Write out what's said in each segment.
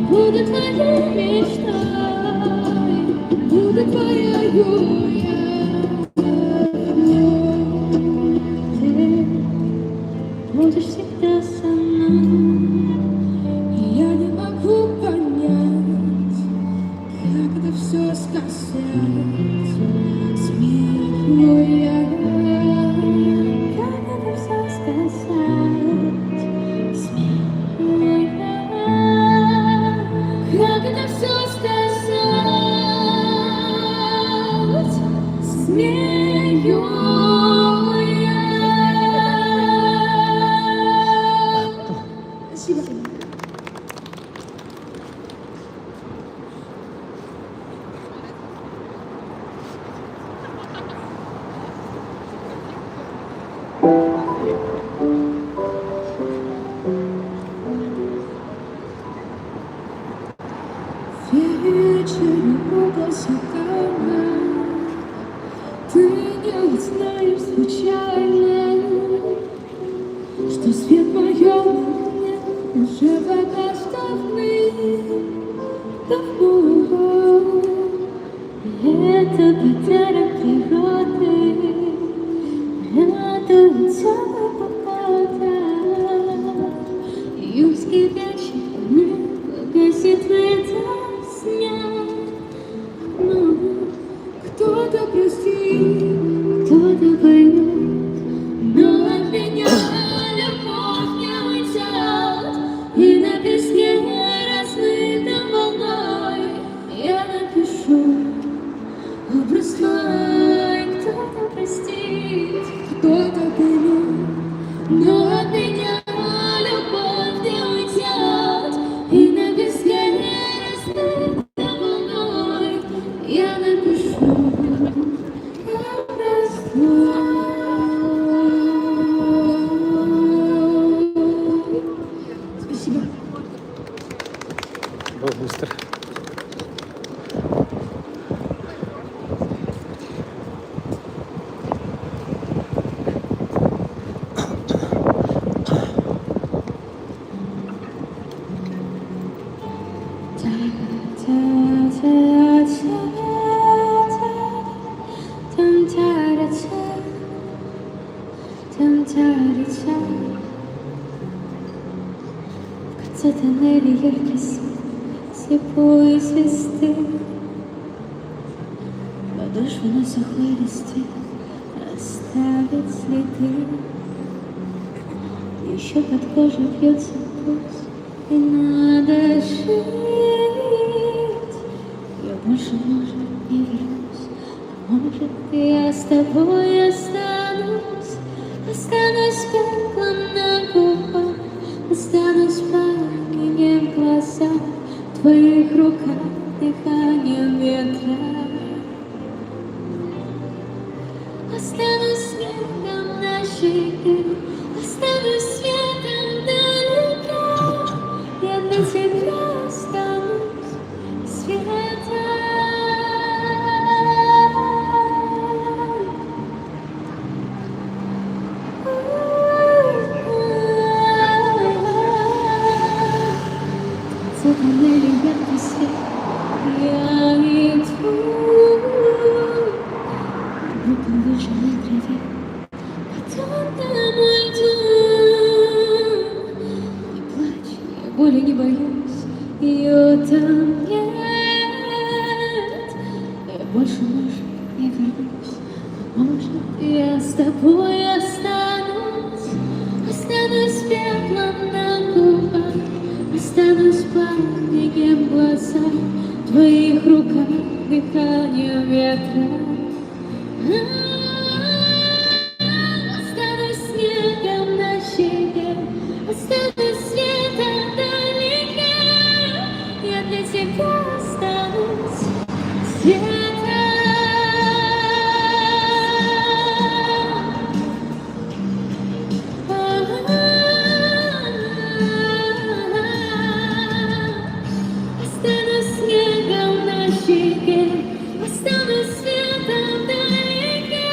Буду твоей мечтой, буду твоею я. Ты будешь всегда со мной. И я не могу понять, как это все сказать. Смею я, как это все сказать. Смею я, как это все сказать. Смею я. Спасибо. Вечером около сакана ты не узнаешь случайно, что свет в моем окне уже погас давным-давно. Это потеря природы, радуется погода. Июльский вечер не погасит это сня. Но кто-то простит, кто-то поймет, но от меня любовь не уйдет. И на песке размытым волной я напишу образ твой. Кто-то простит, кто-то поймет, но от меня любовь не уйдет. И на песке размытым волной я напишу образ твой. Спасибо. Был быстро. В конце тоннеля яркий свет слепой звезды. Подошва на сухой листве оставит следы. Еще под кожей бьется пульс, и надо жить. Я больше, может, не вернусь, а может, я с тобой останусь. Останусь пеплом на губах, останусь пламенем в глазах, в твоих руках дыханием ветра. Останусь снегом на щеке, останусь светом далеко. Я для тебя останусь светом. За тоннелем яркий свет, я иду. Будто лужа на траве, потом домой иду. Не плачь, я боли не боюсь, ее там нет. Я больше, может, не вернусь, а может, я с тобой останусь. Останусь пеплом на губах, останусь пламенем в глазах, в твоих руках дыхание ветра. Останусь снегом на щеке, останусь светом далеко. Я для тебя останусь светом. Останусь снегом на щеке, останусь светом далеко.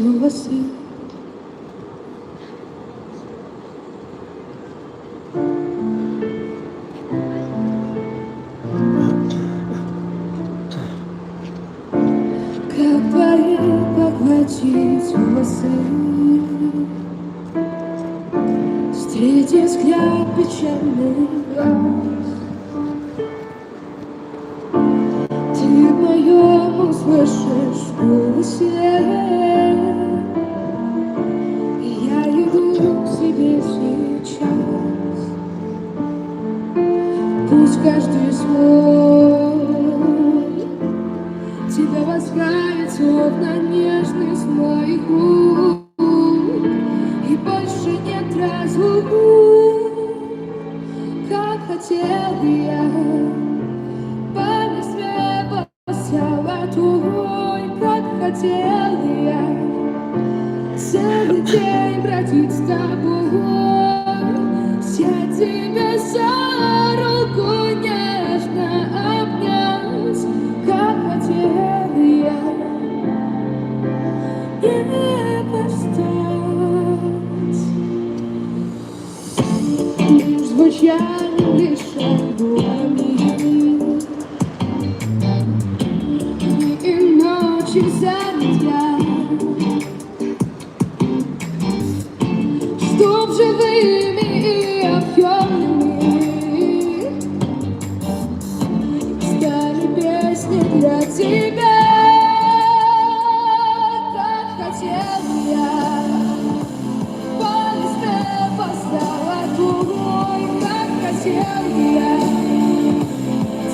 снова сын. Как твои поглотить волосы, встретив взгляд печальный глаз. Ты в моем услышишь голосе, и я иду к себе сейчас. Пусть каждый свой тебя ласкает, словно нежность моих рук, и больше нет разлук. Как хотел я по листве золотой, как хотел я целый день бродить с тобой, взять тебя за руку, нежно обнять. Как хотел я не постать звучанием лишь огонь и ночи занятия, чтоб живыми и объемными стали песни для тебя. Как хотел я по листве золотой, как хотел я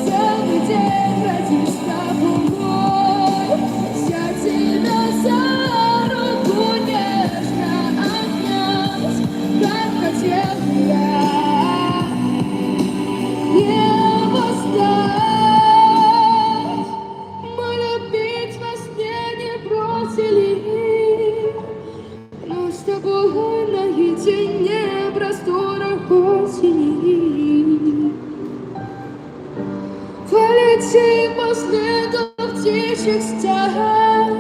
целый день бродить с тобой, взять тебя за руку, нежно обнять. Как хотел я не восстать, мы любить во сне не бросили, но с тобой наедине просторах осени. Полети по следу птичьих стад,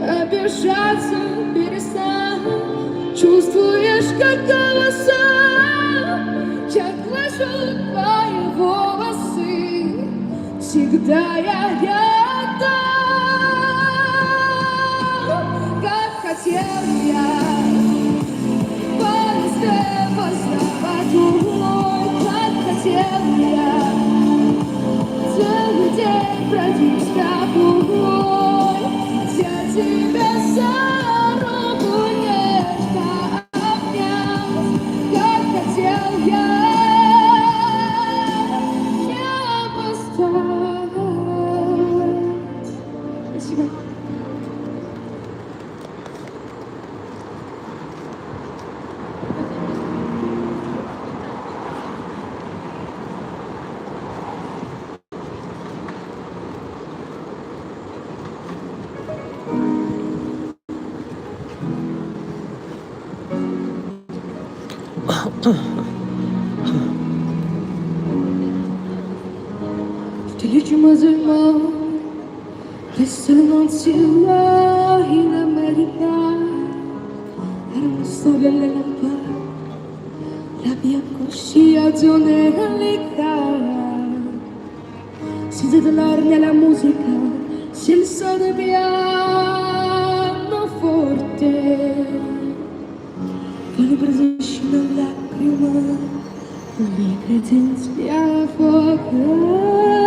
обижаться перестань. Чувствуешь, как голоса, я глажу твои волосы, всегда я рядом. Как хотел я по листве золотой, как хотел я целый день бродить с тобой, взять тебя за руку, нежно обнять. Как хотел я не постать. Спасибо. Je te luminousement, restano là in America, erano sole le lampade, la mia cosciazione ricca, si dell'arne la musica, si il suono piano forte, quale presisci una lacrima, mi presenzi a fuoco.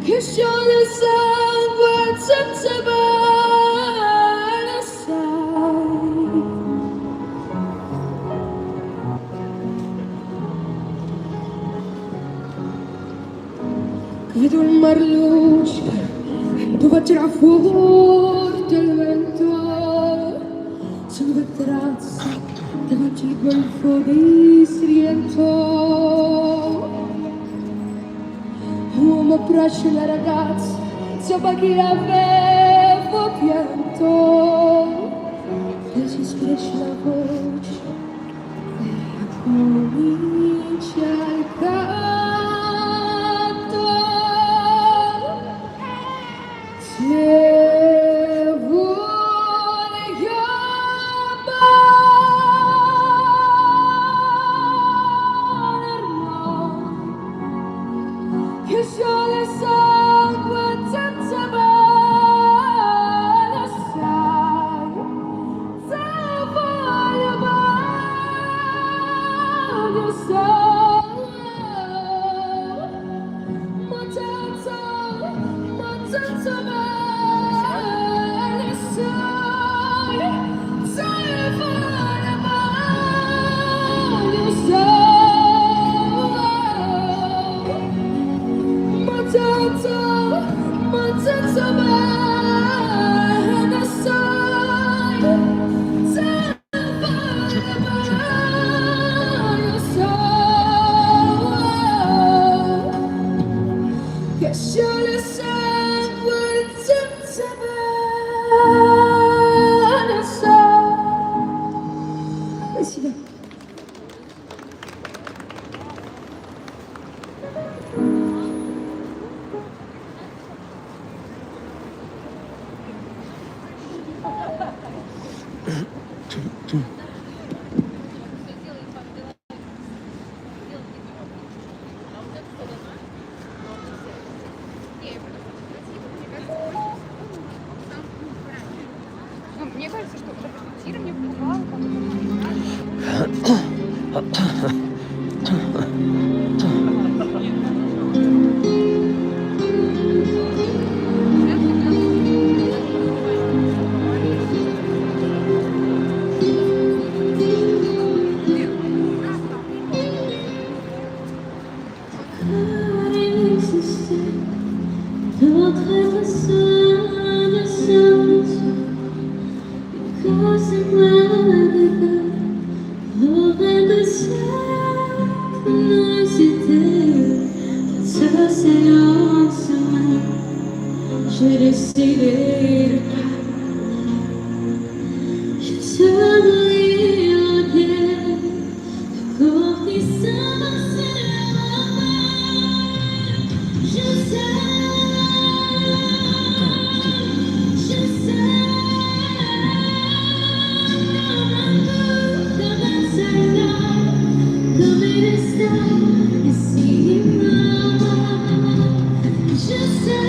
Che scioglie sangue senza bene sai. Vedo il mar luccica dove c'era forte il vento, sono due terrazze Di golfo di Sriento, uomo abbraccia la ragazza, sopra chi avevo pianto, e si sfreccia la voce e comincia il canto. Se voglio che sole sangue senza mano sai, se voglio sai, ma senza mano sai, se voglio sai. Senza me non sai, se non sai, che scioglie sangue senza me non sai. Sì. Мне кажется, что репетирование помогало J'ai décidé de je te mourir en guerre, quand il s'avance je sais, comme un soldat, comme une star, ici je sais.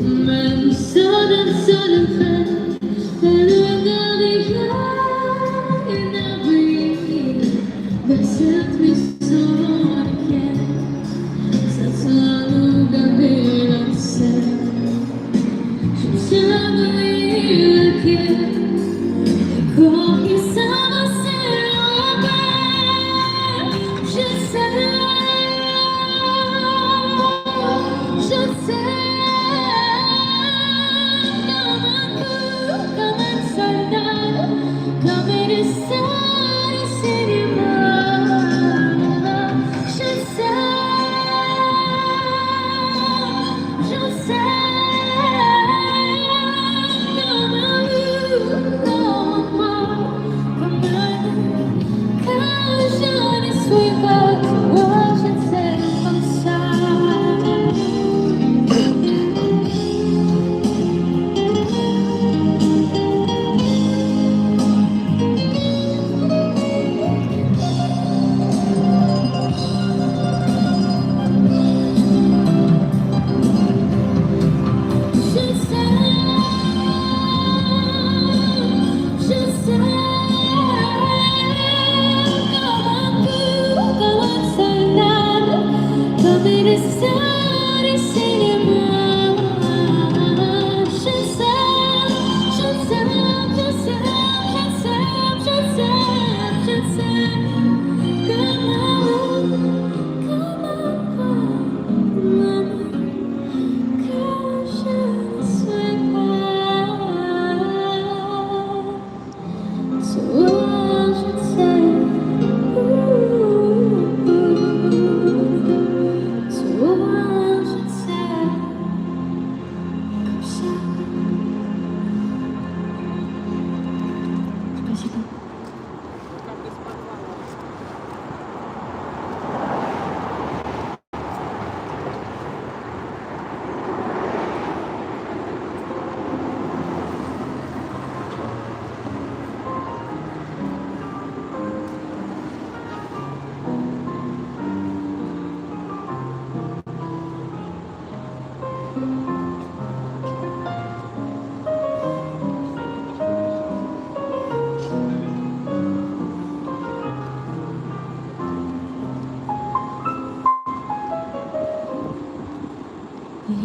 Même seul frère, elle regardait une abri, vers cette maison laquelle ça sera nous garder la scène. Je savais lequel, quand il s'avançait là-bas, je sais.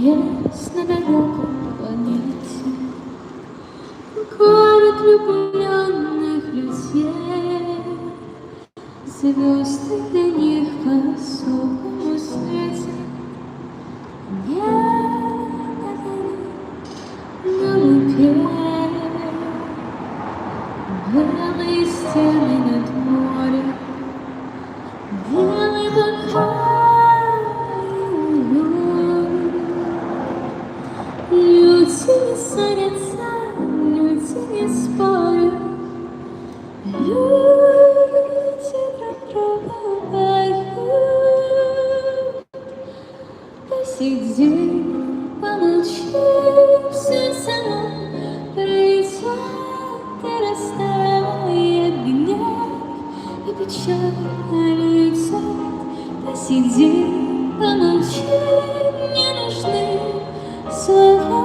есть на далекой планете город влюбленных людей. Звезды для них по-особому светят. Небо на лупе, белые стены над морем, белый бокал и луна. Люди не ссорятся, люди не спорят, люди друг друга поют. Посиди, помолчи, все само пройдет и растает гнев, и печаль уйдет. Посиди, помолчи, не нужны слова.